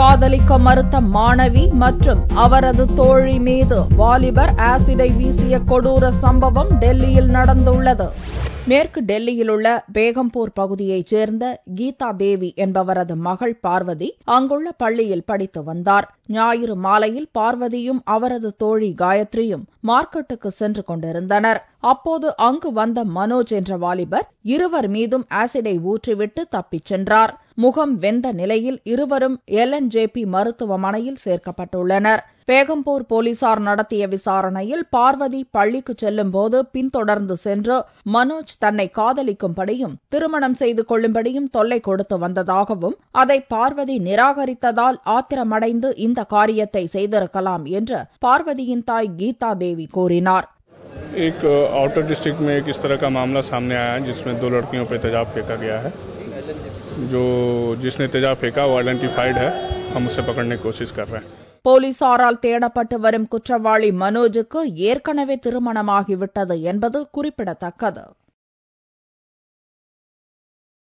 காதலிக்க மறுத்த மாணவி மற்றும் அவரது தோழி மீது வாலிபர் ஆசிடை வீசிய கொடூர சம்பவம் டெல்லியில் நடந்துள்ளது. மேற்கு டெல்லியில் உள்ள பேகம்பூர் பகுதியைச் சேர்ந்த கீதா தேவி என்பவரது மகள் பார்வதி அங்குள்ள பள்ளியில் படித்து வந்தார். ஞாயிறு மாலையில் பார்வதியும் அவரது தோழி காயத்ரியும் மார்க்கெட்டுக்கு சென்று கொண்டிருந்தனர். அப்போது அங்கு வந்த மனோஜ் என்ற வாலிபர் இருவர் மீதும் ஆசிடை ஊற்றிவிட்டு தப்பிச் சென்றார். முகம் வெந்த நிலையில் இருவரும் LNJP மருத்துவமனையில் சேர்க்கப்பட்டுள்ளனர். பேகம்பூர் போலீசார் நடத்திய விசாரணையில் பார்வதி பள்ளிக்கு செல்லும்போது பின்தொடர்ந்து சென்று மனோஜ் தன்னை காதலிக்கும்படியும் திருமணம் செய்து கொள்ளும்படியும் தொல்லை கொடுத்து வந்ததாகவும் அதை பார்வதி நிராகரித்ததால் ஆத்திரமடைந்து இந்த காரியத்தை செய்திருக்கலாம் என்று பார்வதியின் தாய் கீதா தேவி கூறினார். एक आउटर डिस्ट्रिक्ट में एक इस तरह का मामला सामने आया है जिसमें 2 लड़कियों पर तेजाब फेंका गया है. जिसने तेजाब फेंका वो आइडेंटिफाइड है. हम उसे पकड़ने की कोशिश कर रहे हैं. போலீசாரால் தேடப்பட்டு வரும் குற்றவாளி மனோஜுக்கு ஏற்கனவே திருமணமாகிவிட்டது என்பது குறிப்பிடத்தக்கது.